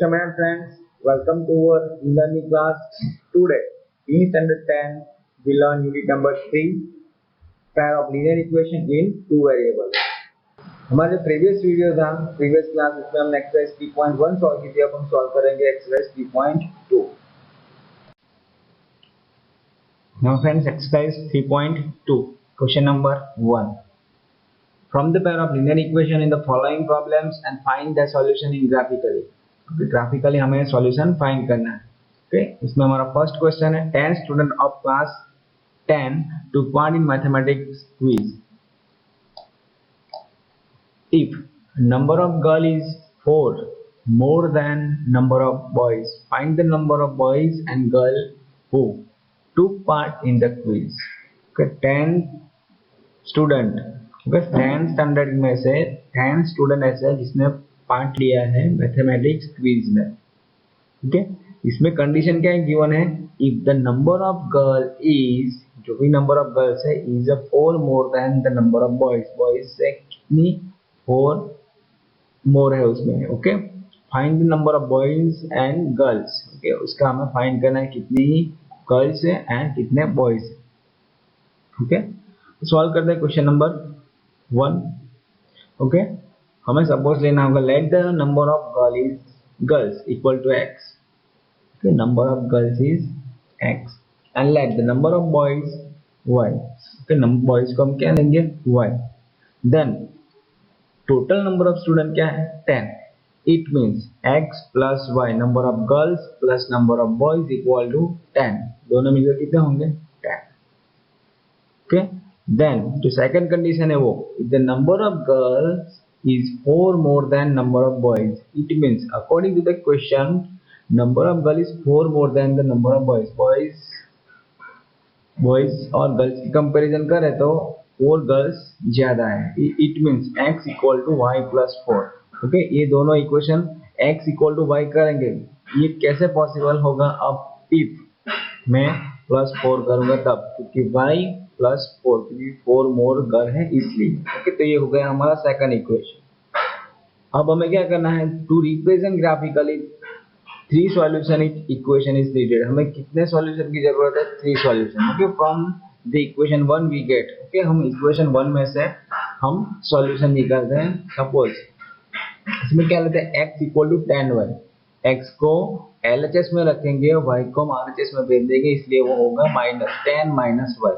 my friends, welcome to our e-learning class. Today, in standard 10, we learn unit number 3, pair of linear equation in two variables. हमारे previous video था, previous class उसमें हमने exercise 3.1 solve की थी. अब हम solve करेंगे exercise 3.2. Now friends, exercise 3.2, question number 1. From the pair of linear equation in the following problems and find the solution in graphically. Graphically हमें सॉल्यूशन फाइंड करना है. ओके, इसमें हमारा फर्स्ट क्वेश्चन है 10 student of class 10 took part in mathematics quiz. If number of girl is 4 more than number of boys, find the number of boys and girl who took part in the quiz. Okay, 10 student, okay 10 standard में से 10 student ऐसे जिसने part लिया है mathematics quiz में. Okay, इसमें condition क्या है, गिवन है if the number of girl is, जो भी नंबर ऑफ गर्ल्स है, is 4 more then the number of boys, boys से कितनी 4 मोर है उसमें. Okay, find the number of boys and girls. Okay, उसका हमें फाइंड करना है कितनी गर्ल्स है एंड कितने बॉयज है. ओके, सॉल्व करते हैं क्वेश्चन नंबर 1. ओके, हमें सपोज लेना होगा let the number of girls equal to x. Okay, number of girls is x and let the number of boys y. Okay, number boys को हम क्या लेंगे y. Then total number of student क्या है 10. It means x plus y, number of girls plus number of boys equal to 10. दोनों मिलकर कितने होंगे 10. ओके, देन जो सेकंड कंडीशन है वो if the number of girls is 4 more than number of boys, it means according to the question number of girl is 4 more than the number of boys और girls की comparison करें तो 4 girls ज्यादा है. it means x equal to y plus 4. Okay, ये दोनों equation x equal to y करेंगे. ये कैसे पॉसिबल होगा, अब if मैं प्लस 4 करूंगा तब, क्योंकि y प्लस 4, क्योंकि 4 मोर गर्ल है इसलिए. ओके, तो ये हो गया हमारा सेकंड इक्वेशन. अब हमें क्या करना है, to represent graphically 3 solution equation is needed. हमें कितने सॉल्यूशन की जरूरत है, 3 solution. Okay, from the equation 1 we get. Okay, हम इक्वेशन 1 में से हम सॉल्यूशन निकालते हैं. सपोज इसमें क्या लेते हैं x equal to 10y. x को LHS में रखेंगे, y को हम RHS में भेज देंगे, इसलिए वो होगा -10 - y.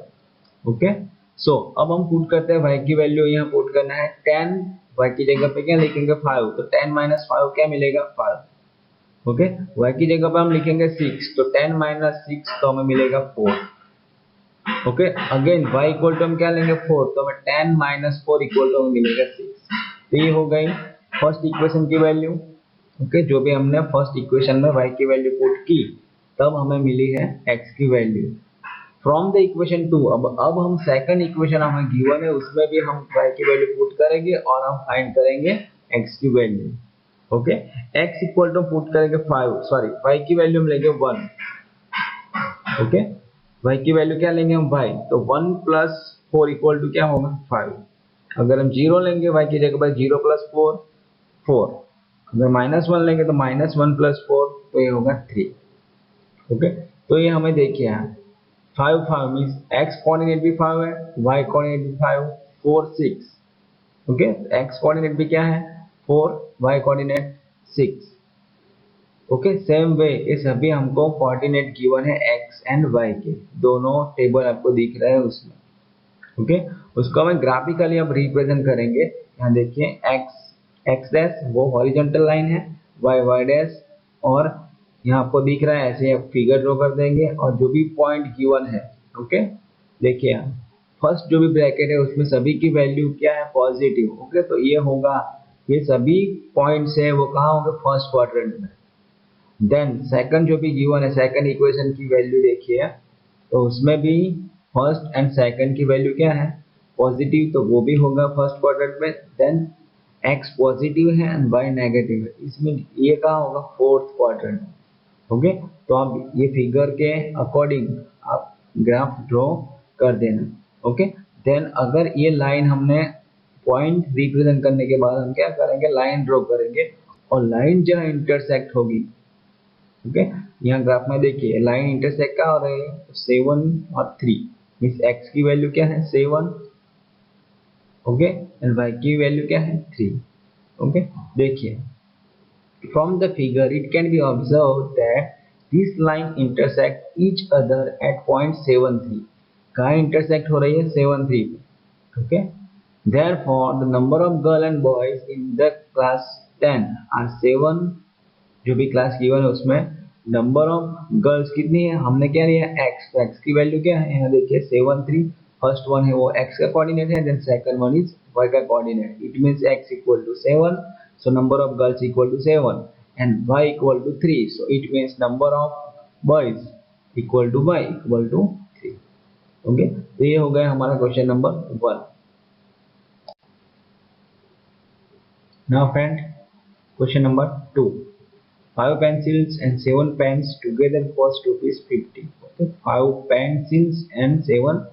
ओके, सो अब हम पुट करते हैं y की वैल्यू. यहाँ पुट करना है 10, y की जगह पे क्या लिखेंगे 5, तो 10 - 5 क्या मिलेगा 5. ओके, y की जगह पे हम लिखेंगे 6, तो 10 - 6 तो हमें मिलेगा 4. Okay, again y equal to हम क्या लेंगे 4, तो हमें 10 - 4 इक्वल टू हमें मिलेगा 6. तो ये हो गई फर्स्ट इक्वेशन की वैल्यू. ओके, जो भी हमने फर्स्ट इक्वेशन में y की वैल्यू पुट की तब हमें मिली है x की वैल्यू. फ्रॉम द इक्वेशन 2, अब हम सेकंड इक्वेशन हमें गिवन है, उसमें भी हम y की वैल्यू पुट करेंगे और हम फाइंड करेंगे x की value. Okay, x equal to put करेंगे 5, सॉरी y की वैल्यू हम लेंगे 1. ओके, y की वैल्यू क्या लेंगे हम y, तो 1 प्लस 4 इक्वल टू क्या होगा 5. अगर हम 0 लेंगे y की जगह पर 0 प्लस 4 4. अगर -1 लेंगे तो -1 प्लस 4, तो ये होगा 3. ओके, तो ये हमें देखिए यहाँ 5 मींस x कोऑर्डिनेट भी 5 है, y कोऑर्डिनेट भी 5, 4 6. ओके, x कोऑर्डिनेट भी क्या है 4, y कोऑर्डिनेट 6. ओके, सेम वे ये सभी हमको कोऑर्डिनेट गिवन है x एंड y के, दोनों टेबल आपको दिख रहा है उसमें. ओके, उसको हमें ग्राफिकली अब रिप्रेजेंट करेंगे. यहाँ देखिए x डैश वो हॉरिजॉन्टल लाइन है, y डैश, और यहाँ आपको दिख रहा है ऐसे फिगर ड्रॉ कर देंगे और जो भी पॉइंट गिवन है. ओके, देखिए फर्स्ट जो भी ब्रैकेट है उसमें सभी की वैल्यू क्या है पॉजिटिव. ओके, तो ये होगा, ये सभी पॉइंट्स है वो कहाँ होंगे फर्स्ट क्वाड्रेंट में. देन सेकंड जो भी गिवन है सेकंड इक्वेशन की वैल्यू देखिए, तो उसमें भी फर्स्ट एंड सेकंड की वैल्यू क्या है पॉजिटिव, तो वो भी होगा फर्स्ट क्वाड्रेंट में. देन x पॉजिटिव है एंड y नेगेटिव है, इसमें ये कहाँ होगा फोर्थ क्वाड्रेंट. ओके, तो आप ये फिगर के अकॉर्डिंग आप ग्राफ ड्रॉ कर देना. ओके, देन अगर ये लाइन हमने पॉइंट रिप्रेजेंट करने के बाद हम क्या करेंगे लाइन ड्रॉ करेंगे और लाइन जहाँ इंटरसेक्ट होगी, ओके, यहाँ ग्राफ में देखिए लाइन इंटरसेक्ट क्या हो रही है, 7 और 3, मीन्स x की वैल्यू क्या है 7, ओके, एंड y की वैल्यू क्या है 3, ओके। देखिए from the figure it can be observed that this line intersect each other at point 73, कहाँ इंटरसेक्ट हो रही है 73 पे, okay. Therefore the number of girl and boys in the class 10 are 7, जो भी क्लास गिवन है उसमें नंबर ऑफ गर्ल्स कितनी है, हमने क्या लिया x, तो x की वैल्यू क्या है यहाँ देखिए 7 3, फर्स्ट वन है वो x का कोऑर्डिनेट है, then second one is y का coordinate, it means x equal to 7, so number of girls equal to 7 and y equal to 3, so it means number of boys equal to y equal to 3, okay. तो ये हो गया हमारा question number 1। Now friend question number 2, 5 pencils and 7 pens together cost ₹50, okay, 5 pencils and 7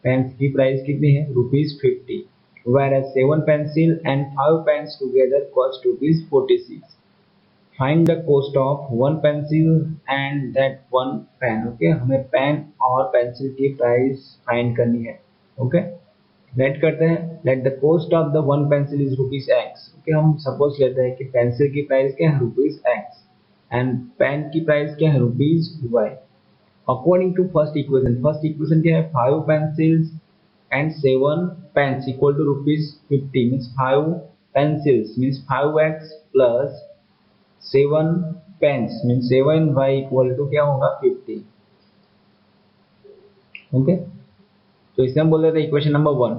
pens की price कितनी है ₹50, whereas 7 pencil and 5 pens together cost ₹46, find the cost of 1 pencil and that 1 pen, okay, हमें pen और pencil की price find करनी है, okay. Let करते हैं, let the cost of the 1 pencil is ₹x, okay, हम सपोज लेते हैं कि पेंसिल की प्राइस क्या है ₹x एंड पेन की प्राइस क्या है ₹y। According to first equation क्या है 5 pencils and 7 pens equal to ₹50, means 5 pencils means 5x plus 7 pens means 7y equal to क्या होगा 50, ओके। तो इसे हम बोल रहे थे equation number 1।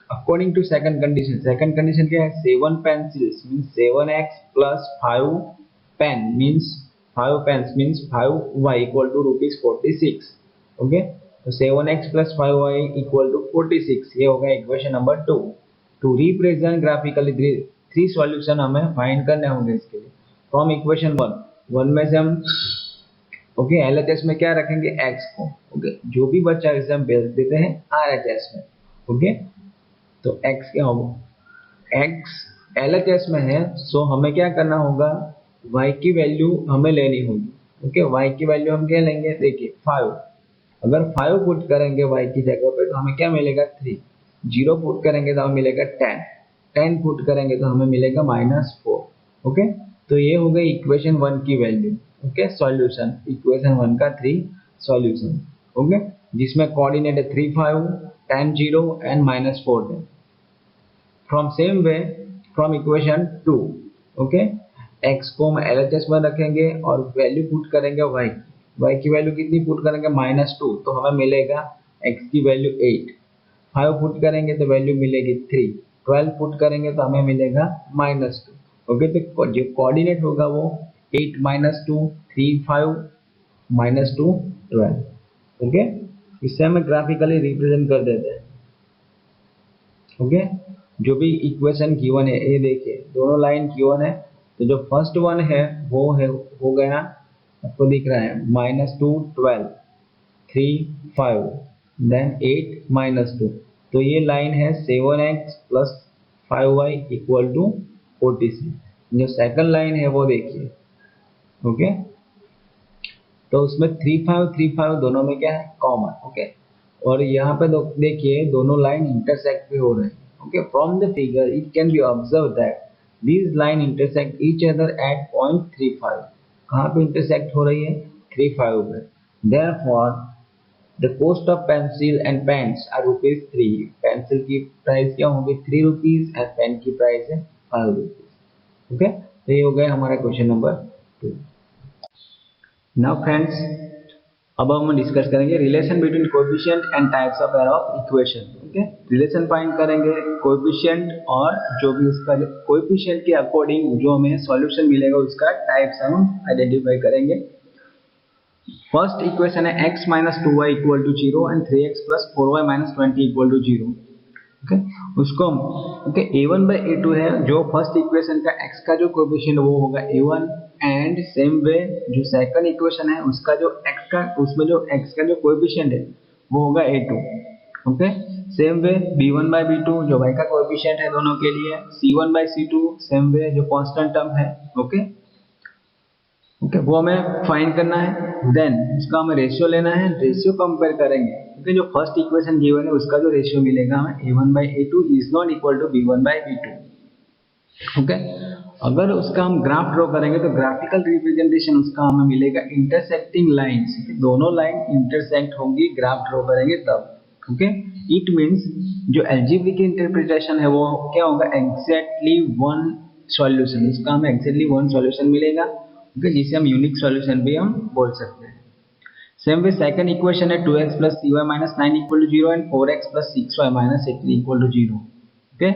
According to second condition क्या है 7 pencils means 7x plus 5 pen means 5 pens means 5y equal to ₹46, okay. तो 7x plus 5y equal to 46, ये होगा equation number 2। To represent graphically 3 solution हमें फाइंड करने होंगे इसके लिए। फ्रॉम इक्वेशन 1 में से हम ओके LHS में क्या रखेंगे x को, ओके, जो भी बच्चा इसे हम भेज देते हैं RHS में, ओके। तो x क्या होगा, x LHS में है, सो हमें क्या करना होगा y की वैल्यू हमें लेनी होगी, ओके। y की वैल्यू हम क्या लेंगे देखिए 5, अगर 5 पुट करेंगे y की जगह पे तो हमें क्या मिलेगा 3, 0 पुट करेंगे तो हमें मिलेगा 10, 10 पुट करेंगे तो हमें मिलेगा -4, ओके। तो ये हो गई इक्वेशन 1 की वैल्यू, ओके, सॉल्यूशन इक्वेशन 1 का 3 सॉल्यूशन, ओके, जिसमें कोऑर्डिनेट है 3 5 10 0 and -4 10। From same way from equation 2, okay, x को हम LHS में रखेंगे और वैल्यू पुट करेंगे y की वैल्यू कितनी पुट करेंगे -2, तो हमें मिलेगा x की वैल्यू 8, 5 पुट करेंगे तो वैल्यू मिलेगी 3, 12 पुट करेंगे तो हमें मिलेगा -2, ओके। तो जो कोऑर्डिनेट होगा वो 8 -2 3 5 -2 12, ओके। इससे हमें ग्राफिकली रिप्रेजेंट कर देते हैं, ओके। जो भी इक्वेशन गिवन है ये देखिए दोनों लाइन गिवन है, तो जो फर्स्ट वन है वो है हो गया आपको दिख रहा है -2 12 3 5 देन 8 -2, तो ये लाइन है 7x plus 5y equal to 46। जो सेकंड लाइन है वो देखिए, ओके, तो उसमें 3 5 3 5 दोनों में क्या है कॉमन, ओके। और यहाँ पे देखिए दोनों लाइन इंटरसेक्ट भी हो रहे हैं, okay. From the figure it can be observe that this line intersect each other at point 35, कहाँ पे इंटरसेक्ट हो रही है 35 पे। Therefore the cost of pencil and pens are ₹3, pencil की प्राइस क्या होगी ₹3 एंड पेन की प्राइस है ₹5, ओके। तो ये हो गया हमारा क्वेश्चन नंबर 2। नाउ फ्रेंड्स अब हम डिस्कस करेंगे relation between coefficient and types of error of equation, okay. Relation find करेंगे कोएफिशिएंट और जो भी उसका कोएफिशिएंट के अकॉर्डिंग जो हमें सॉल्यूशन मिलेगा उसका टाइप्स हम आइडेंटिफाई करेंगे। फर्स्ट इक्वेशन है x - 2y = 0 and 3x + 4y - 20 = 0, okay. उसको ओके a1/a2 है, जो फर्स्ट इक्वेशन का x का जो कोएफिशिएंट वो होगा a1 एंड सेम वे जो सेकंड इक्वेशन है उसका जो x का उसमें जो x का जो कोएफिशिएंट है वो होगा a2, ओके। सेम वे b1/b2 जो y का कोएफिशिएंट है दोनों के लिए, c1/c2 सेम वे जो कांस्टेंट टर्म है। ओके ओके वो हमें फाइंड करना है। देन उसका हमें रेशियो लेना है, रेशियो कंपेयर करेंगे क्योंकि जो फर्स्ट इक्वेशन गिवन है उसका जो रेशियो मिलेगा हमें a1/a2 is not equal to b1/b2। Okay अगर उसका हम ग्राफ ड्रॉ करेंगे तो ग्राफिकल रिप्रेजेंटेशन उसका हमें मिलेगा इंटरसेक्टिंग लाइंस, दोनों लाइन इंटरसेक्ट होंगी ग्राफ ड्रॉ करेंगे तब। ओके इट मींस जो अलजेब्रिक इंटरप्रिटेशन है वो क्या होगा, एग्जैक्टली वन सॉल्यूशन, उसका हमें एग्जैक्टली वन सॉल्यूशन मिलेगा। ओके जिसे हम यूनिक सॉल्यूशन भी हम बोल सकते हैं। सेम वे सेकंड इक्वेशन है 2x plus cy minus 9 equal to 0 and 4x plus 6y minus 18 equal to 0। Okay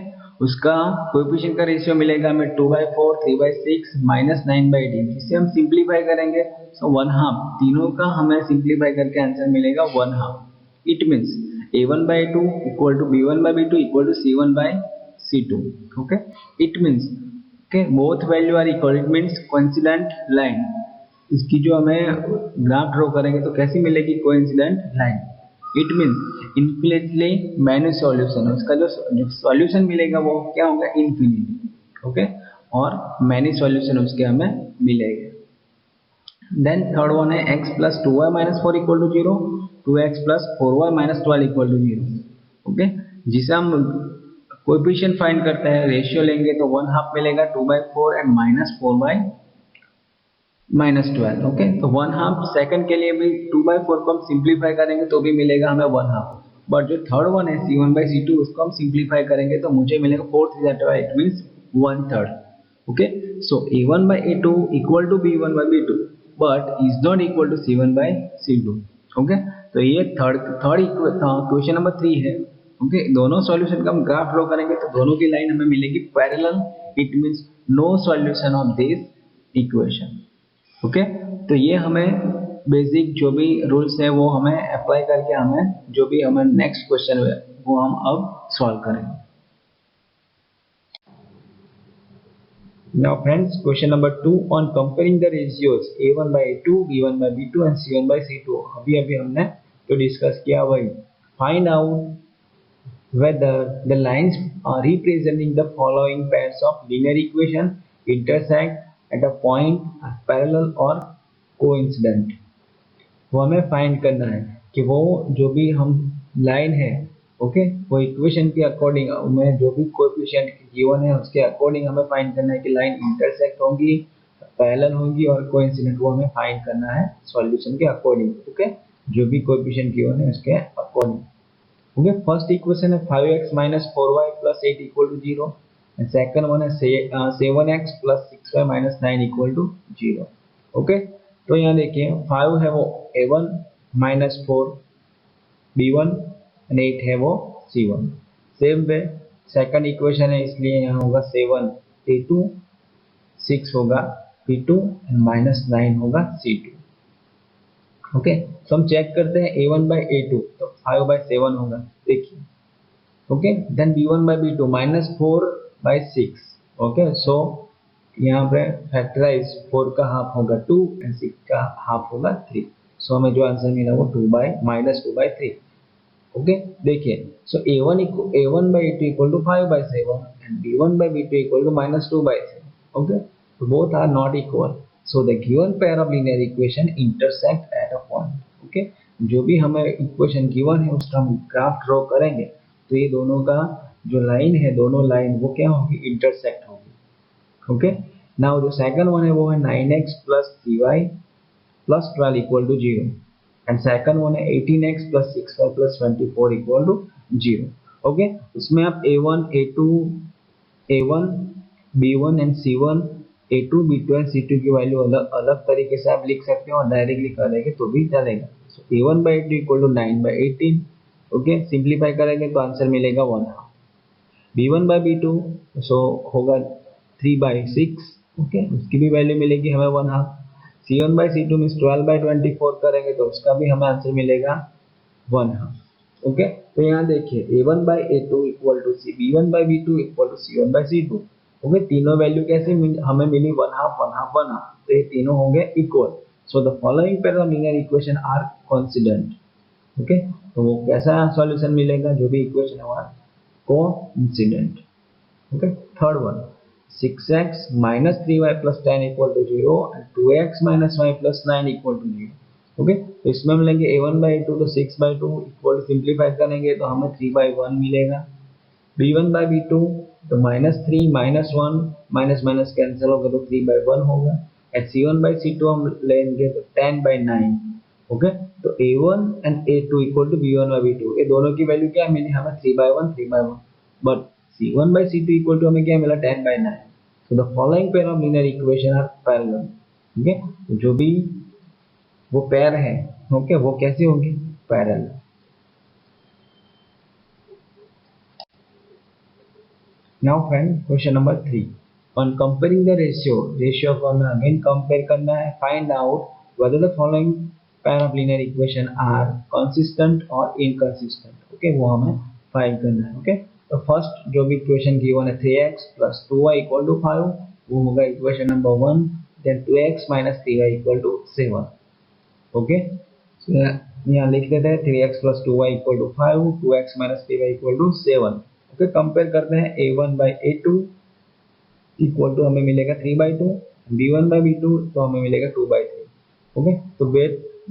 उसका कोएफिशिएंट का रेशियो मिलेगा हमें 2/4 3/6 minus 9/18, जिसे हम सिंपलीफाई करेंगे सो 1/2, तीनों का हमें सिंपलीफाई करके आंसर मिलेगा 1/2। It means a1/a2 equal to b1/b2 equal to c1/c2। Okay it means okay both value are equal, it means coincident line. इसकी जो हमें ग्राफ ड्रॉ करेंगे तो कैसी मिलेगी, coincident line. It means infinitely many solution, उसका जो सॉल्यूशन मिलेगा वो क्या होगा, इनफिनिटी। ओके और मैनी सॉल्यूशन उसके हमें मिलेंगे। देन थर्ड वन है x plus 2y minus 4 equal to 0, 2x plus 4y minus 12 equal to 0। Okay जिसे हम कोएफिशिएंट फाइंड करते हैं, रेशियो लेंगे तो 1/2 मिलेगा 2/4 एंड -4/12। ओके तो 1/2 सेकंड के लिए भी 2/4 को हम सिंपलीफाई करेंगे तो भी मिलेगा हमें 1/2। बट जो थर्ड वन है c1/c2 उसको हम सिंपलीफाई करेंगे तो मुझे मिलेगा 4/3, it means 1/3। Okay so a1/a2 equal to b1/b2 but is not equal to c1/c2। Okay तो ये थर्ड क्वेश्चन नंबर 3 है। ओके दोनों सॉल्यूशन का हम ग्राफ ड्रॉ करेंगे तो दोनों की लाइन हमें मिलेगी parallel, it means no solution of this equation. Okay तो ये हमें बेसिक जो भी रूल्स है वो हमें अप्लाई करके हमें जो भी हमें नेक्स्ट क्वेश्चन है वो हम अब सॉल्व करेंगे। Now friends, question number 2 on comparing the ratios a1/a2, b1/b2 and c1/c2। अभी हमने जो डिस्कस किया वही, find out whether the lines are representing the following pairs of linear equation intersect at a point parallel or coincident। वो हमें find करना है कि वो जो भी हम लाइन है ओके वो इक्वेशन के अकॉर्डिंग हमें जो भी कोएफिशिएंट गिवन है उसके अकॉर्डिंग हमें फाइंड करना है कि लाइन इंटरसेक्ट होंगी, पैरेलल होंगी और कोइंसिडेंट, वो हमें फाइंड करना है सॉल्यूशन के अकॉर्डिंग। ओके जो भी कोएफिशिएंट गिवन है उसके अकॉर्डिंग। ओके फर्स्ट इक्वेशन है 5x minus 4y plus 8 equal to 0 and second one है 7x plus 6y minus 9 equal to 0। Okay तो यहाँ देखिए 5 है वो a1 minus 4 b1 and 8 है वो c1। Same way second equation है इसलिए यहाँ होगा 7 a2, 6 होगा b2 and -9 होगा c2। ओके तो हम चेक करते हैं a1/a2 तो 5/7 होगा, देखिए। Okay then b1/b2 -4/6। Okay so यहाँ पे फैक्टराइज 4 का हाफ होगा 2 एंड 6 का हाफ होगा 3। सो हमें जो आंसर मिला वो -2/3। ओके देखिए so a1/a2 equal to 5/7 and b1/b2 equal to -2/7। Okay so both are not equal, so the given pair of linear equation intersect at a point। Okay जो भी हमें इक्वेशन गिवन है उसका हम ग्राफ ड्रॉ करेंगे तो ये दोनों का जो लाइन है, दोनों लाइन वो क्या होगी, इंटरसेक्ट होगी। ओके नाउ जो सेकंड वन है वो है 9x plus 3y plus 12 equal to 0 and second one है 18x plus 6y plus 24 equal to 0। Okay उसमें आप a1 b1 and c1 a2 b2 and c2 की वैल्यू अलग अलग तरीके से आप लिख सकते हो और डायरेक्टली करेंगे तो भी चलेगा। So a1/a2 equal to 9/18। Okay simplify करेंगे तो आंसर मिलेगा 1/2। b1/b2 सो होगा 3/6। ओके उसकी भी वैल्यू मिलेगी हमें 1/2। c1/c2 मींस 12/24 करेंगे तो उसका भी हमें आंसर मिलेगा 1/2। ओके तो यहाँ देखिए a1/a2 equal to b1/b2 equal to c1/c2। Okay तीनों वैल्यू कैसे हमें मिली 1/2 1/2 1/2, तो ये तीनों होंगे equal. So the following pair of linear equation are coincident. Okay, तो वो कैसा सॉल्यूशन मिलेगा, जो भी इक्वेशन है हमारा coincident. Okay, third one 6x minus 3y plus 10 equal to 0 and 2x minus y plus 9 equal to 0। Okay, तो इसमें हम लेंगे a1/2 तो 6/2 इक्वल सिंप्लीफाई करेंगे तो हमें 3/1 मिलेगा। b1/b2 तो -3 -1 माइनस माइनस कैंसिल होगा तो 3/1 होगा। एंड c1/c2 हम लेंगे तो 10/9। ओके, तो a1 and a2 equal to b1/b2, ये दोनों की वैल्यू क्या मिली हमें 3/1 3/1, बट c1/c2 इक्वल टू हमें क्या मिला 10/9। So the following pair of linear equation are parallel। ठीक है, तो जो भी वो पेयर है, ओके, वो कैसे होंगे, parallel. Now friend, question number 3, on comparing the ratio को हमें अगेन कंपेयर करना है। Find out whether the following pair of linear equation are consistent or inconsistent। Okay, वो हमें फाइंड करना है। ओके, तो फर्स्ट जो भी इक्वेशन गिवन है 3x plus 2y equal to 5, वो होगा equation number 1। Then 2x minus 3y equal to 7। Okay, यहाँ लिख देते हैं 3x plus 2y equal to 5, 2x minus 3y equal to 7। Okay, compare करते हैं a1/a2 इक्वल टू हमें मिलेगा 3/2, b1/b2 तो हमें मिलेगा 2/3। ओके, तो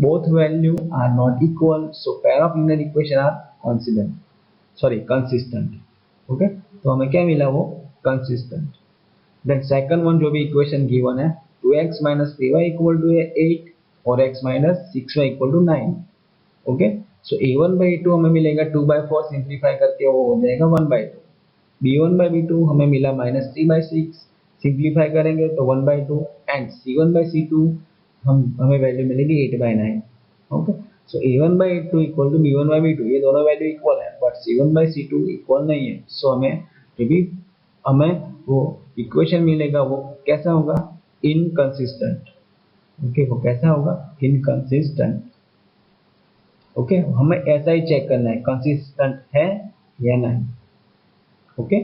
both value are not equal, so pair of linear equation are consistent. Okay, तो हमें क्या मिला, वो कंसिस्टेंट। देन सेकंड वन जो भी इक्वेशन गिवन है 2x minus 3y equal to 8 और x minus 6y equal to 9। Okay, so a1/a2 हमें मिलेगा 2/4, सिंप्लीफाई करके वो हो जाएगा 1/2। b1/b2 हमें मिला -3/6, सिंप्लीफाई करेंगे तो 1/2। एंड c1/c2 हमें वैल्यू मिलेगी 8/9। Okay, so a1/a2 equal to b1/b2, ये दोनों वैल्यू इक्वल है, बट c1/c2 इक्वल नहीं है। सो हमें जो भी हमें वो इक्वेशन मिलेगा वो कैसा होगा, इनकंसिस्टेंट। ओके, वो कैसा होगा, इनकंसिस्टेंट। ओके, हमें ऐसा ही चेक करना है कंसिस्टेंट है या नहीं। ओके,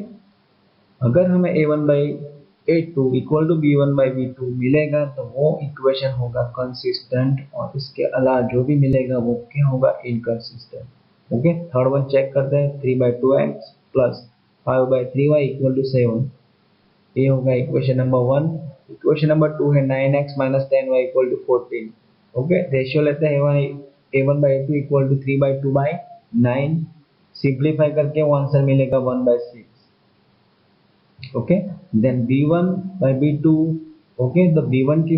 अगर हमें a1/a2 इक्वल टू b1/b2 मिलेगा तो वो इक्वेशन होगा कंसिस्टेंट, और इसके अलावा जो भी मिलेगा वो क्या होगा, inconsistent. Okay, third one check करते हैं 3/2x plus 5/3y equal to 7, ये होगा इक्वेशन नंबर 1। इक्वेशन नंबर 2 है 9x minus 10y equal to 14। Okay, ratio लेते हैं a1/a2 इक्वल टू 3/2/9, सिंप्लीफाई करके वो आंसर मिलेगा 1/6। Okay, then b1/b2। ओके, तो b1 की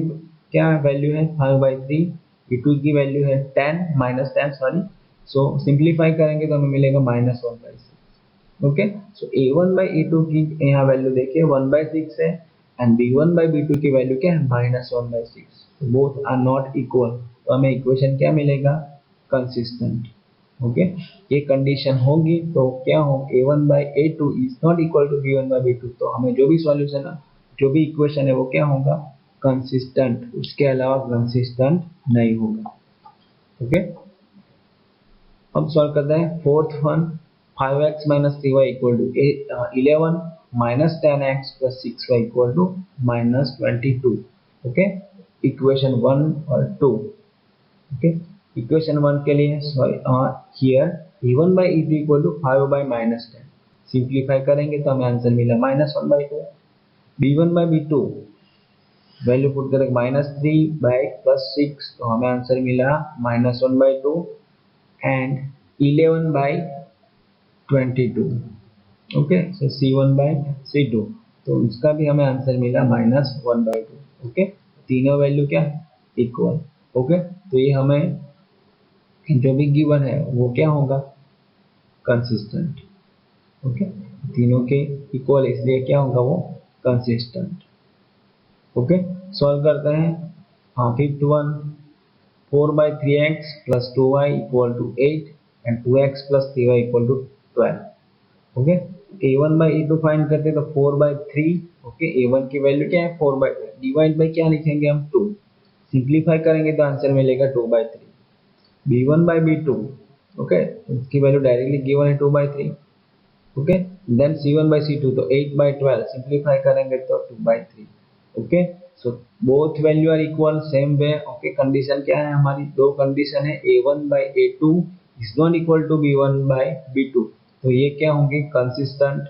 क्या वैल्यू है 5/3, b2 की वैल्यू है 10 सॉरी, सो सिंप्लीफाई करेंगे तो हमें मिलेगा -1/6। ओके, सो a1/a2 की यहाँ वैल्यू देखिए 1/6 है, एंड b1/b2 की वैल्यू क्या है -1/6। बोथ आर नॉट इक्वल, तो हमें इक्वेशन क्या मिलेगा, कंसिस्टेंट। ओके, ये कंडीशन होगी तो क्या हो, a1/a2 is not equal to b1/b2, तो हमें जो भी सॉल्यूशन है, जो भी इक्वेशन है वो क्या होगा, कंसिस्टेंट, उसके अलावा कंसिस्टेंट नहीं होगा। ओके, अब सॉल्व करते हैं fourth one 5x minus 3y equal to 11 minus 10x plus 6y equal to -22। Okay, equation 1 और 2। ओके, इक्वेशन 1 के लिए sorry here a1/e2 equal to 5/-10, simplify करेंगे तो हमें आंसर मिला -1/2। b1/b2 वैल्यू पुट करेंगे -3/+6, तो हमें आंसर मिला -1/2। एंड 11/22। ओके, सो c1/c2, तो उसका भी हमें आंसर मिला -1/2। ओके, तीनों वैल्यू क्या इक्वल। ओके, तो ये हमें जो भी गिवन है वो क्या होगा, कंसिस्टेंट। ओके, तीनों के इक्वल इसलिए क्या होगा, वो कंसिस्टेंट। ओके, सॉल्व करते हैं। हाँ, fifth one 4/3x plus 2y equal to 8 and 2x plus 3y equal to 12। Okay, a1/a2 find करते हैं तो 4/3। ओके, a1 की वैल्यू क्या है 4/3, डिवाइड बाय क्या लिखेंगे हम 2, सिंप्लीफाई करेंगे तो आंसर मिलेगा 2/3। b1/b2, ओके, इसकी वैल्यू डायरेक्टली गिवन है 2/3। ओके, देन c1/c2 तो 8/12, सिंप्लीफाई करेंगे तो 2/3। Okay, so both value are equal same way. Okay, condition क्या है हमारी, दो कंडीशन है a1/a2 is not equal to b1/b2, तो ये क्या होंगे कंसिस्टेंट।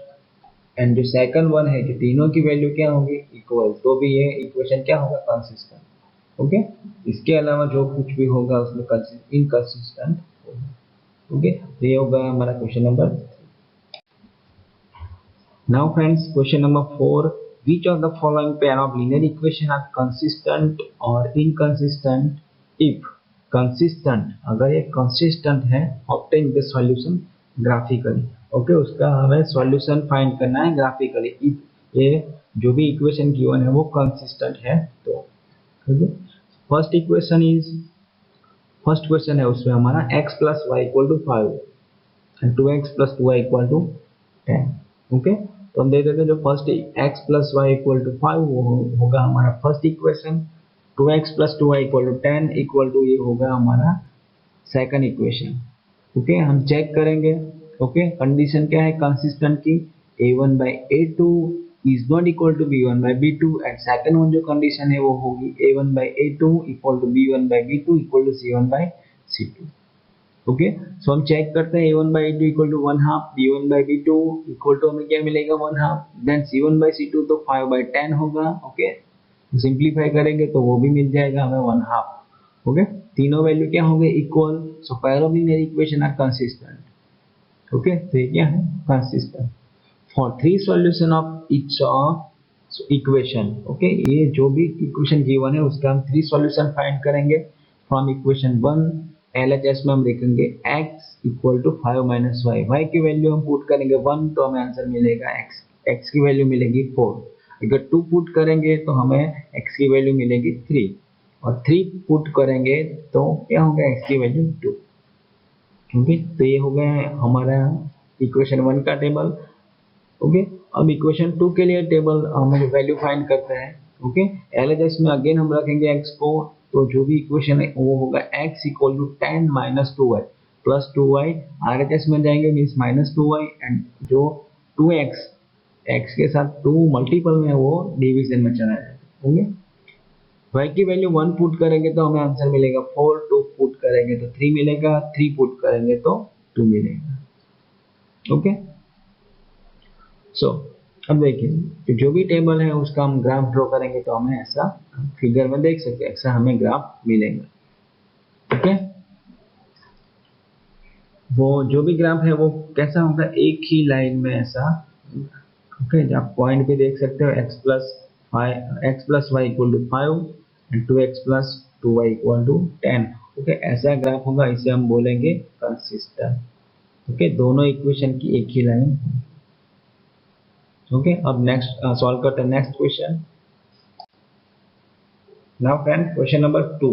एंड जो सेकंड वन है कि तीनों की वैल्यू क्या होगी इक्वल, तो भी ये इक्वेशन क्या होगा कंसिस्टेंट। ओके, इसके अलावा जो कुछ भी होगा उसमें इनकंसिस्टेंट होगा। ओके, तो ये होगा हमारा question number. Now friends, question number 4. Which of the following pair of linear equation are consistent or inconsistent if consistent, अगर ये consistent है obtain the solution graphically। Okay, उसका हमें solution फाइंड करना है graphically। if ये जो भी इक्वेशन गिवन है वो consistent है तो। फर्स्ट इक्वेशन फर्स्ट क्वेश्चन है उसमें हमारा x plus y equal to 5 and 2x plus 2y equal to 10। Okay, तो हम देख देते हैं जो first x plus y equal to 5 वो होगा हमारा first equation. 2x plus 2y equal to 10 equal to ये होगा हमारा सेकंड इक्वेशन। ओके, हम चेक करेंगे। ओके, कंडीशन क्या है कंसिस्टेंट की, a1/a2 is not equal to b1/b2 and second one जो कंडीशन है वो होगी a1/a2 equal to b1/b2 equal to c1/c2। Okay, so हम चेक करते हैं a1/a2 equal to 1/2, b1/b2 equal to हमें क्या मिलेगा 1/2, देन c1/c2 तो 5/10 होगा। ओके, सिंप्लीफाई करेंगे तो वो भी मिल जाएगा हमें 1/2। ओके, तीनों वैल्यू क्या होंगे equal, so pair of linear equation are consistent. Okay, तो ये क्या है consistent for three solution of each equation. Okay, ये जो भी इक्वेशन गिवन है उसका हम थ्री सॉल्यूशन फाइंड करेंगे फ्रॉम इक्वेशन 1। LHS में हम लिखेंगे x equal to 5 minus y, y की वैल्यू हम पुट करेंगे 1 तो हमें आंसर मिलेगा x, x की वैल्यू मिलेगी 4। अगर 2 पुट करेंगे तो हमें x की वैल्यू मिलेगी 3 और 3 पुट करेंगे तो क्या होगा x की वैल्यू 2। ओके, तो ये हो गया हमारा इक्वेशन 1 का टेबल। ओके, अब इक्वेशन 2 के लिए टेबल हम वैल्यू फाइंड करते हैं। ओके, LHS में अगेन हम रखेंगे x को, तो जो भी इक्वेशन है वो होगा x equal to 10 minus 2y plus 2y, RHS में जाएंगे मीन्स माइनस 2y एंड जो 2x x के साथ 2 मल्टीपल में वो डिवीजन में चला जाएगा। ओके, y की वैल्यू 1 पुट करेंगे तो हमें आंसर मिलेगा 4, 2 पुट करेंगे तो 3 मिलेगा, 3 पुट करेंगे तो 2 मिलेगा। ओके, सो अब देखिए जो भी टेबल है उसका हम ग्राफ ड्रॉ करेंगे तो हमें ऐसा फिगर में देख सकते हैं, ऐसा हमें ग्राफ मिलेगा। ओके, वो जो भी ग्राफ है वो कैसा होगा एक ही लाइन में ऐसा। ओके, आप पॉइंट भी देख सकते हो x plus y equal to 5 and 2x plus 2y equal to 10। Okay, ऐसा ग्राफ होगा, इसे हम बोलेंगे कंसिस्टेंट। ओके, दोनों इक्वेशन की एक ही लाइन। ओके, अब नेक्स्ट सॉल्व करते हैं next question. Now friend question number 2।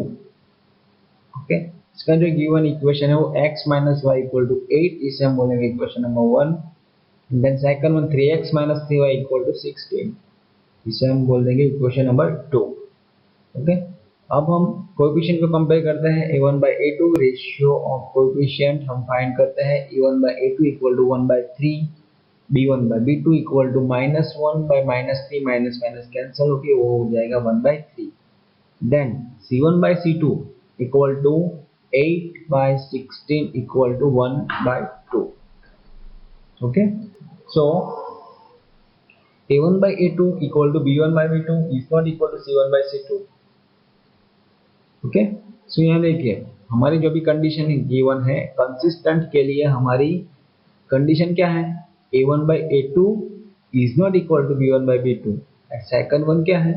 Okay, इसका जो गिवन इक्वेशन है वो x minus y equal to 8, इसे हम बोलेंगे equation number 1। Then second one 3x minus 3y equal to 16, इसे हम बोल देंगे इक्वेशन नंबर 2। ओके, अब हम कोएफिशिएंट को कंपेयर करते हैं a1/a2, रेशियो ऑफ कोएफिशिएंट हम फाइंड करते हैं a1/a2 equal to 1/3, b1/b2 equal to -1 by -3, minus minus cancel होके वो हो जाएगा 1/3। Then c1/c2 equal to 8/16 equal to 1/2। Okay, so a1/a2 equal to b1/b2 is not equal to c1/c2। Okay, so यहाँ देखिए हमारी जो भी कंडीशन गिवन है कंसिस्टेंट के लिए हमारी कंडीशन क्या है a1/a2 is not equal to b1/b2 and second one क्या है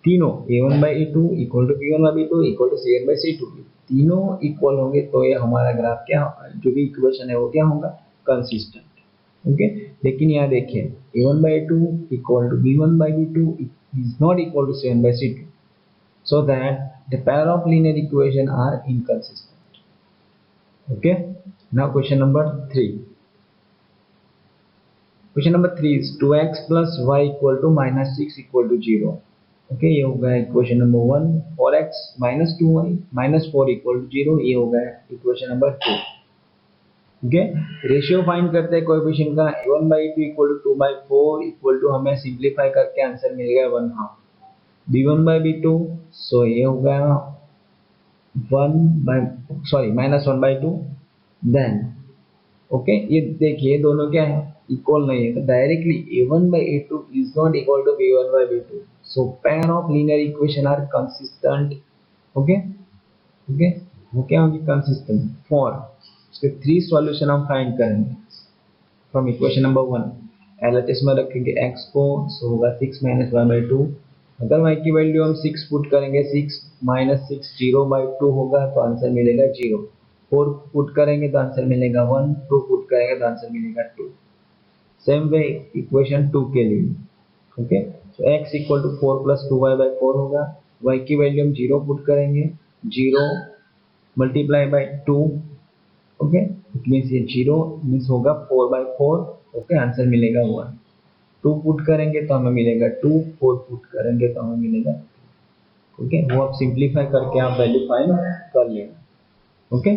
तीनों a1/a2 equal to b1/b2 equal to c1/c2, तीनों इक्वल होंगे तो ये हमारा ग्राफ क्या जो भी इक्वेशन है वो क्या होगा कंसिस्टेंट। ओके, लेकिन यहाँ देखिए a1/a2 equal to b1/b2 is not equal to c1/c2, so that the pair of linear equation are inconsistent. Okay, now question number 3. Question number 3 is 2x plus y equal to -6 equal to 0. Okay, ये होगा equation number 1। 4x minus 2y minus 4 equal to 0, ये होगा equation number 2। Okay, ratio find करते हैं coefficient का a1/2 equal to 2/4 equal to हमें simplify करके answer मिल गया 1/2 b1/b2, सो ये होगा -1/2 देन ओके ये देखिए दोनों क्या है, इक्वल नहीं है, तो directly a1 by a2 is not equal to b1 by b2. So pair of linear equation are consistent. Okay okay वो क्या होगी, कंसिस्टेंट फॉर उसके 3 सॉल्यूशन हम फाइंड करेंगे फ्रॉम इक्वेशन नंबर 1। एलएचएस में रखेंगे x को, सो होगा 6 माइनस 1 बाई 2। अगर y की वैल्यू हम 6 पुट करेंगे, 6 माइनस 6 0 बाई 2 होगा, तो आंसर मिलेगा 0। 4 पुट करेंगे तो आंसर मिलेगा 1, 2 पुट करेंगे तो आंसर मिलेगा 2। सेम वे इक्वेशन 2 के लिए, ओके तो x equal to 4 plus 2y by 4 होगा। y की वैल्यू हम 0 पुट करेंगे, 0 multiply by 2, okay it means ये 0 मीन्स होगा 4 बाई 4, ओके आंसर मिलेगा 1। 2 पुट करेंगे तो हमें मिलेगा 2, 4 पुट करेंगे तो हमें मिलेगा, ओके वो आप सिंप्लीफाई करके आप वैल्यू फाइंड कर लेना, ओके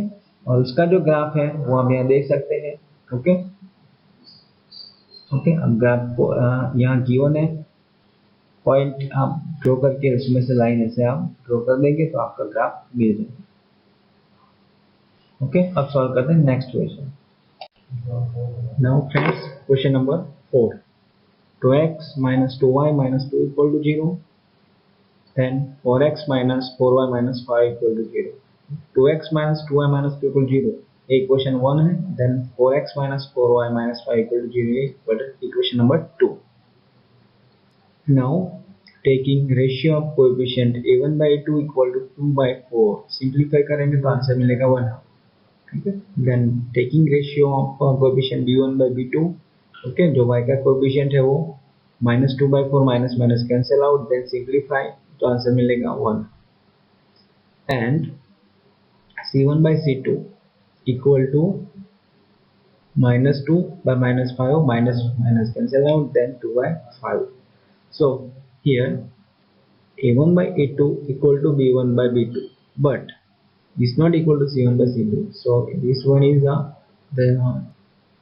और उसका जो ग्राफ है वो हम यहाँ देख सकते हैं, ओके ओके अब ग्राफ को यहाँ गिवन है, पॉइंट आप ड्रॉ करके उसमें से लाइन ऐसे आप ड्रॉ कर देंगे तो आपका ग्राफ मिल जाएगा। ओके अब सॉल्व करते हैं next question. Now friends question number 4, 2x minus 2y minus 2 equal to 0, then 4x minus 4y minus 5 equal to 0. 2x minus 2y minus 2 equal to 0 equation 1 है, then 4x minus 4y minus 5 equal to 0 equal to equation number 2. Now taking ratio of coefficient a1 by a2 equal to 2 by 4, simplify करेंगे तो answer मिलेगा 1, ठीक है। Then taking ratio of coefficient b1 by b2, okay जो y का coefficient है वो minus 2 by 4 minus minus cancel out, then simplify तो आंसर मिलेगा 1। And c1 by c2 equal to minus 2 by minus 5 minus minus cancel out, then 2 by 5। So here a1 by a2 equal to b1 by b2, but is not equal to c1 by c2. So this one is the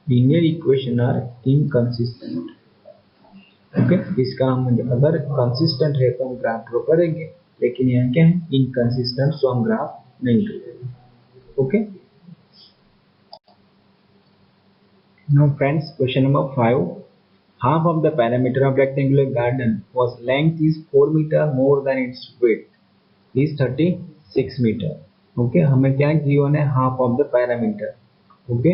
linear equation are inconsistent. Okay इसका हम अगर consistent है तो हम graph draw करेंगे, लेकिन यहाँ क्या है इनकंसिस्टेंट, सो हम ग्राफ नहीं ड्रॉ करेंगे। Okay now friends question number 5, half of the perimeter of rectangular garden was length is 4 meter more than its width is 36 meter। Okay हमें क्या गिवन है, half of the parameter, okay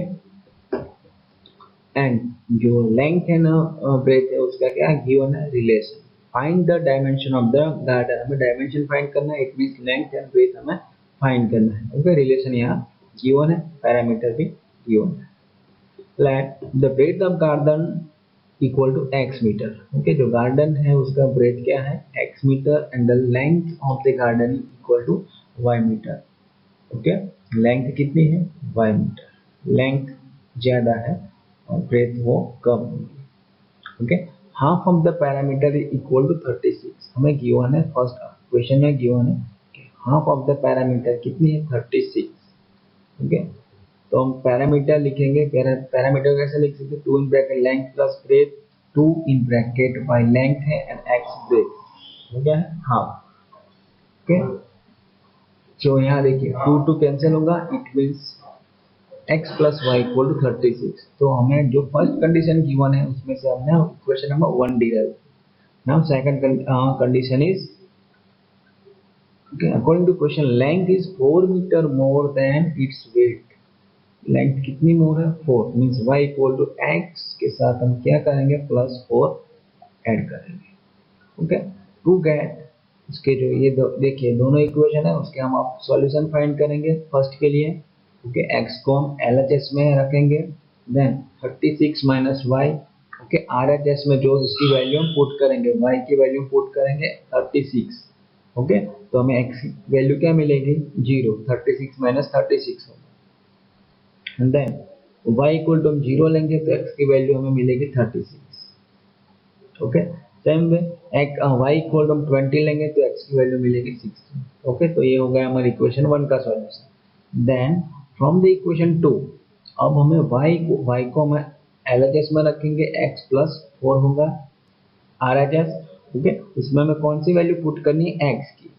and जो length है ना breadth है उसका क्या given है, relation. Find the dimension of the garden, हमें डायमेंशन फाइंड करना है, it means length and breadth हमें फाइंड करना है, ओके रिलेशन यहाँ गिवन है, पैरामीटर भी गिवन है। Let the breadth of garden equal to x meter, okay जो गार्डन है उसका ब्रेथ क्या है x meter, and the length of the garden equal to y meter, okay length कितनी है y मीटर, लेंथ ज्यादा है और ब्रेथ वो कम होगी, okay half of the parameter equal to 36, हमें गिवन है फर्स्ट क्वेश्चन में गिवन है कि हाफ ऑफ द पैरामीटर कितनी है 36, ओके तो हम पैरामीटर लिखेंगे, पैरामीटर कैसे लिख सकते हैं, 2 in bracket length plus breadth, 2 in bracket by length है एंड x ब्रेथ, हो गया है हाफ, ओके जो यहाँ देखिए 2 2 कैंसिल होगा, it means x plus y equal to 36। तो हमें जो फर्स्ट कंडीशन गिवन है उसमें से हमने इक्वेशन नंबर 1 डिराइव किया। Now second condition is according to question length is 4 meter more than it's weight, length कितनी मोर है 4, means y equal to x के साथ हम क्या करेंगे प्लस 4 ऐड करेंगे, ओके टू गेट उसके जो ये देखिए दोनों इक्वेशन है उसके हम आप सॉल्यूशन फाइंड करेंगे। फर्स्ट के लिए ओके x को हम LHS में रखेंगे, then 36 minus y, okay RHS में जो इसकी वैल्यू हम पुट करेंगे, y की वैल्यू पुट करेंगे 36, ओके तो हमें x की वैल्यू क्या मिलेगी 0, 36 माइनस 36 होगा, and then y equal to हम 0 लेंगे तो x की वैल्यू हमें मिलेगी 36, okay same way y equal to हम 20 लेंगे तो x की वैल्यू मिलेगी 16, ओके तो ये हो गया हमारी इक्वेशन 1 का solution. Then from the equation 2 अब हमें y को हमें LHS में रखेंगे, x प्लस 4 होगा RHS, ओके उसमें हमें कौन सी वैल्यू पुट करनी है x की,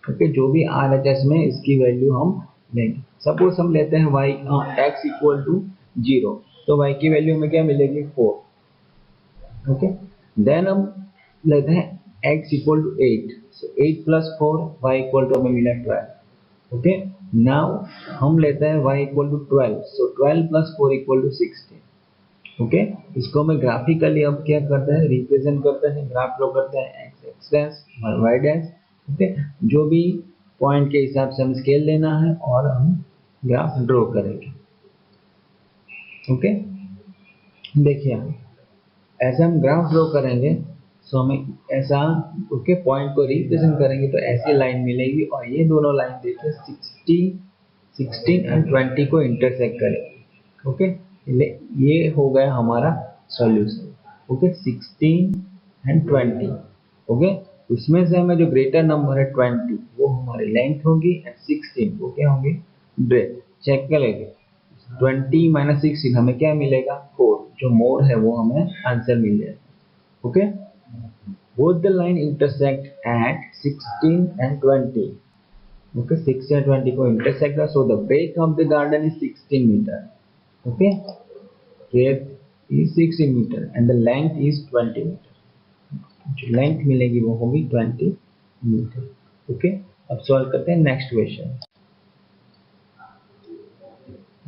ओके जो भी RHS में इसकी वैल्यू हम लेंगे। सपोज हम लेते हैं y x इक्वल टू 0, तो y की वैल्यू हमें क्या मिलेगी 4। ओके, देन हम लेते हैं x equal to 8, so 8 plus 4 y equal to हमें मिला 12। ओके, नाउ हम लेते हैं y equal to 12, so 12 plus 4 equal to 16। Okay, इसको हमें ग्राफिकली अब क्या करते हैं, रिप्रेजेंट करते हैं, ग्राफ ड्रॉ करते हैं, x dash y dash. Okay, जो भी पॉइंट के हिसाब से हमें स्केल लेना है और हम ग्राफ ड्रॉ करेंगे। ओके, देखिए ऐसे हम ग्राफ ड्रॉ करेंगे, सो हमें ऐसा ओके पॉइंट को रिप्रेजेंट करेंगे तो ऐसी लाइन मिलेगी, और ये दोनों लाइन देखिए 16 एंड 20 को इंटरसेक्ट करेगी। ओके, ये हो गया हमारा सॉल्यूशन। Okay, 16 and 20। ओके, उसमें से हमें जो ग्रेटर नंबर है 20 वो हमारी लेंथ होगी, एंड 16 वो क्या होगी ब्रेथ। चेक कर लेंगे, 20 माइनस 16 हमें क्या मिलेगा 4, जो मोर है वो हमें आंसर मिल जाएगा। Okay, both the line intersect at 16 and 20. Okay, 16 and 20 को intersect है, so the breadth of the garden is 16 meter. Okay, breadth is 16 meter and the length is 20 meter. जो length मिलेगी वो होगी 20 meter. Okay, अब solve करते हैं next question.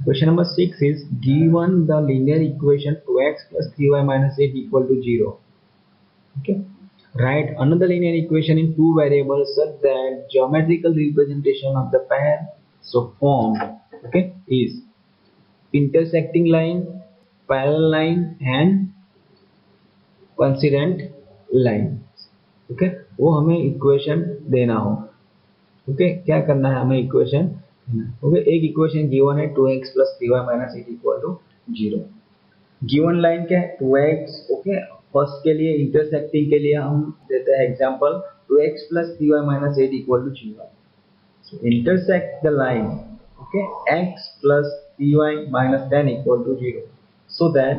Question number 6 is given the linear equation 2x plus 3y minus 8 equal to 0. Okay, write another linear equation in two variables such that geometrical representation of the pair so formed, okay, is intersecting line, parallel line and coincident line. Okay, वो हमें equation देना हो। Okay, क्या करना है हमें equation देना। Okay, एक इक्वेशन गिवन है 2x plus 3y minus 8 equal to 0। Given line क्या है 2x। ओके, फर्स्ट के लिए इंटरसेक्टिंग के लिए हम देते हैं example 2x plus 3y minus 8 equal to 0। So intersect the line okay x plus 3y minus 10 equal to 0, so that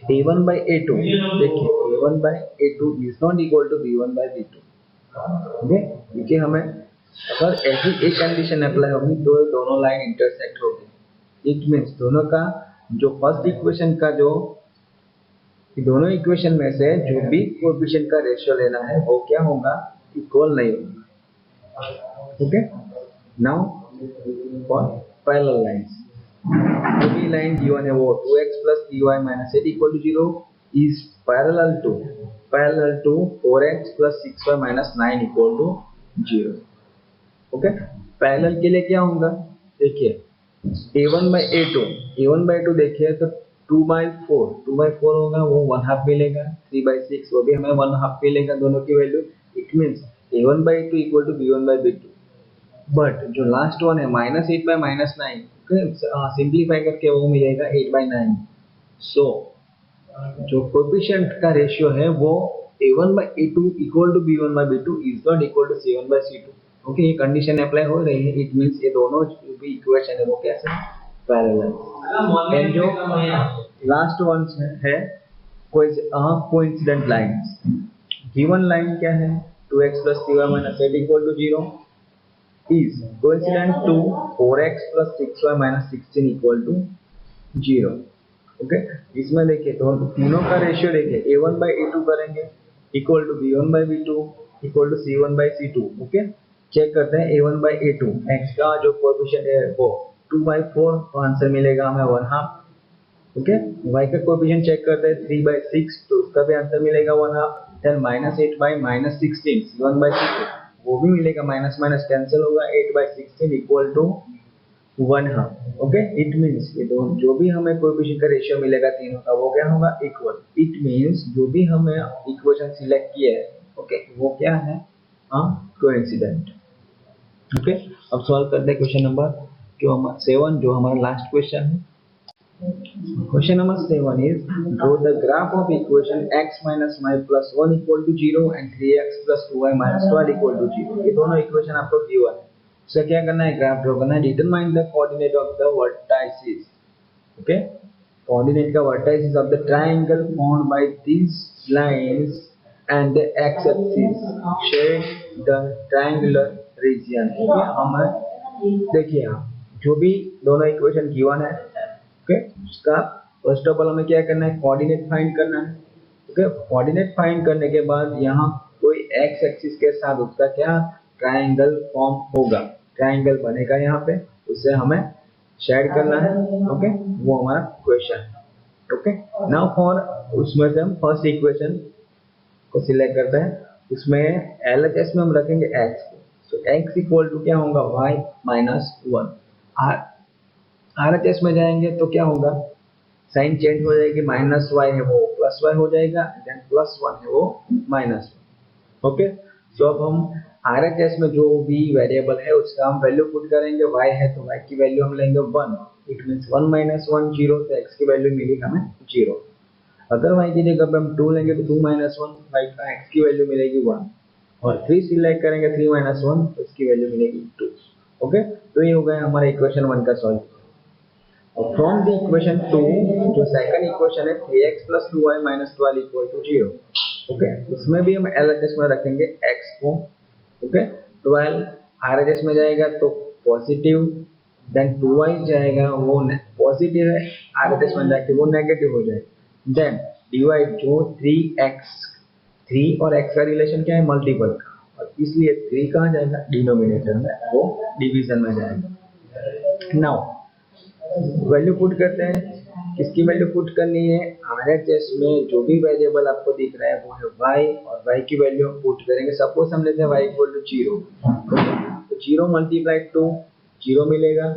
a1 by a2, देखिए a1 by a2 is not equal to b1 by b2। Okay, क्योंकि हमें अगर ऐसी एक condition apply होगी तो दोनों line intersect होगी। इट मीन्स दोनों का जो फर्स्ट इक्वेशन का जो दोनों इक्वेशन में से जो भी कोएफिशिएंट का रेशियो लेना है वो क्या होगा इक्वल नहीं होगा। Okay, now for parallel lines, जो भी लाइन गिवन है वो 2x plus 3y minus 8 equal to 0 is parallel to 4x plus 6y minus 9 equal to 0। Okay, parallel के लिए क्या होगा, देखिए a1 by a2 देखिए तो 2/4 होगा, वो 1/2 मिलेगा। 3/6 वो भी हमें 1/2 मिलेगा, दोनों की वैल्यू। It means a1 by a2 equal to b1 by b2। But जो लास्ट वन है -8 by -9, सिंप्लीफाई करके वो मिलेगा 8/9। सो जो कोएफिशिएंट का रेशियो है वो a1 by a2 equal to b1 by b2 is not equal to c1 by c2। Okay, ये कंडीशन अप्लाई हो रही है। इट मीन्स ये दोनों जो भी इक्वेशन है वो कैसे पैरेलल। एंड जो लास्ट वन है कोइंसिडेंट लाइंस। गिवन लाइन क्या है 2x plus 3y minus 8 equal to 0 is coincident to 4x plus 6y minus 16 equal to 0। Okay, इसमें देखिए तो तीनों का रेशियो देखिए a1 by a2 करेंगे equal to b1 by b2 equal to c1 by c2। Okay, check करते हैं a1 by a2, x का जो कोएफिशिएंट है वो 2/4, तो आंसर मिलेगा हमें 1/2। ओके, y का कोएफिशिएंट चेक करते हैं 3/6, तो उसका भी आंसर मिलेगा 1/2। Then -8 by -16 c1 by c2 वो भी मिलेगा, माइनस माइनस कैंसिल होगा, 8/16 equal to 1/2। Okay, it means ये दोनों जो भी हमें कोएफिशिएंट का रेशियो मिलेगा तीनों का वो क्या होगा इक्वल। इट मीन्स जो भी हमें इक्वेशन सिलेक्ट किया है ओके वो क्या है कोइंसिडेंट। ओके, अब सॉल्व करते हैं क्वेश्चन नंबर 7 जो हमारा लास्ट क्वेश्चन है। Question number 7 is draw the graph of equation x minus y plus 1 equal to 0 and 3x plus 2y minus 12 equal to 0। ये दोनों इक्वेशन आपको गिवन है, उसका क्या करना है ग्राफ ड्रॉ करना है। Determine the coordinate of the vertices. Okay, coordinate का vertices of the triangle formed by these lines and the x axis shade the triangular region। Okay, हमें देखिए आप जो भी दोनों इक्वेशन गिवन है, ओके, उसका फर्स्ट ऑफ ऑल हमें क्या करना है, कोऑर्डिनेट फाइंड करना है। ओके, कोऑर्डिनेट फाइंड करने के बाद यहाँ कोई एक्स एक्सिस के साथ उसका क्या ट्रायंगल फॉर्म होगा, ट्रायंगल बनेगा यहाँ पे, उससे हमें शेड करना है। ओके, वो हमारा क्वेश्चन है। ओके, नाउ फॉर उसमें से हम फर्स्ट इक्वेशन को सिलेक्ट करते हैं, उसमें LHS में हम रखेंगे x को, तो x इक्वल टू क्या होगा, y माइनस 1। RHS में जाएंगे तो क्या होगा, साइन चेंज हो जाएगी, माइनस वाई है वो प्लस वाई हो जाएगा, देन प्लस 1 है वो माइनस 1। ओके, तो अब हम RHS में जो भी वेरिएबल है उसका हम वैल्यू पुट करेंगे, y है तो y की वैल्यू हम लेंगे 1, इट मींस 1 माइनस 1 0, तो x की वैल्यू मिली हमें 0। अगर y की जगह पे हम 2 लेंगे तो 2 माइनस 1, y का x की वैल्यू मिलेगी 1, और 3 सिलेक्ट करेंगे 3 माइनस 1 तो इसकी वैल्यू मिलेगी 2। ओके, तो ये हो गया हमारा इक्वेशन 1 का सॉल्व। फ्रॉम द इक्वेशन 2 जो सेकंड इक्वेशन है 3x plus 2y minus 12 equal to 0। Okay, उसमें भी हम LHS में रखेंगे x को। ओके, 12 RHS में जाएगा तो पॉजिटिव, देन 2y जाएगा वो पॉजिटिव है, RHS में जाके वो नेगेटिव हो जाएगा, देन डिवाइड जो 3x, 3 और x का रिलेशन क्या है, मल्टीपल का, और इसलिए 3 कहाँ जाएगा, डिनोमिनेटर में, वो डिवीजन में जाएगा। नाउ वैल्यू पुट करते हैं, किसकी वैल्यू पुट करनी है, RHS में जो भी वेरिएबल आपको दिख रहा है वो है y, और y की वैल्यू हम पुट करेंगे। सपोज हम लेते हैं y इक्वल टू 0, तो 0 मल्टीप्लाइड 2 0 मिलेगा,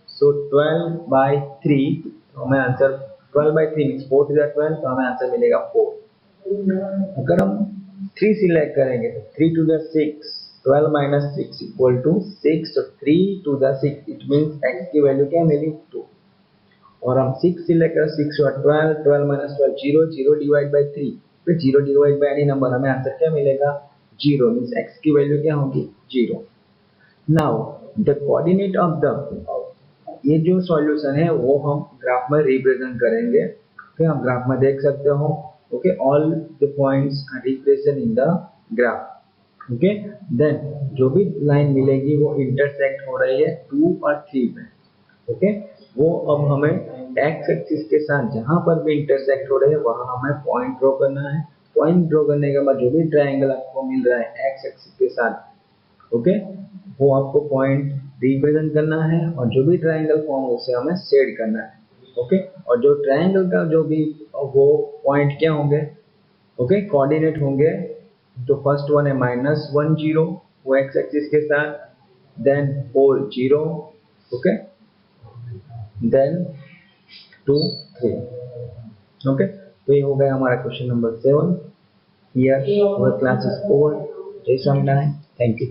सो 12 बाई 3, तो हमें आंसर 12 बाई 3 मीन्स 4 टू 12, तो हमें आंसर मिलेगा 4। अगर हम 3 सिलेक्ट करेंगे तो 3 टू 6, 12 माइनस 6 इक्वल टू 6, तो 3 टू 6 इट मींस x की वैल्यू क्या मिली 2, और हम 6 सिलेक्ट करें 6 और 12, 12 माइनस 12 0, 0 डिवाइड बाई 3, फिर 0 डिवाइड बाई एनी नंबर, हमें आंसर क्या मिलेगा 0, मींस x की वैल्यू क्या होगी 0। Now the coordinate of the, ये जो सॉल्यूशन है वो हम ग्राफ में रिप्रेजेंट करेंगे। ओके, आप ग्राफ में देख सकते हो। Okay, all the points are represent in the graph. Okay, then जो भी लाइन मिलेगी वो इंटरसेक्ट हो रही है 2 और 3 में। ओके, वो अब हमें एक्स एक्सिस के साथ जहां पर भी इंटरसेक्ट हो रहे हैं वहां हमें पॉइंट ड्रॉ करना है। पॉइंट ड्रॉ करने के बाद जो भी ट्रायंगल आपको मिल रहा है एक्स एक्सिस के साथ, ओके, वो आपको पॉइंट रिप्रेजेंट करना है, और जो भी ट्रायंगल फॉर्म उसे हमें शेड करना है। ओके, और जो ट्रायंगल का जो भी वो पॉइंट क्या होंगे, ओके, कोऑर्डिनेट होंगे। तो फर्स्ट वन है -1 0, वो एक्स एक्सिस के साथ, देन 4 0, ओके, देन 2 3। ओके, तो ये हो गया हमारा question number 7। Here our class is over. Jai Swaminarayan, thank you.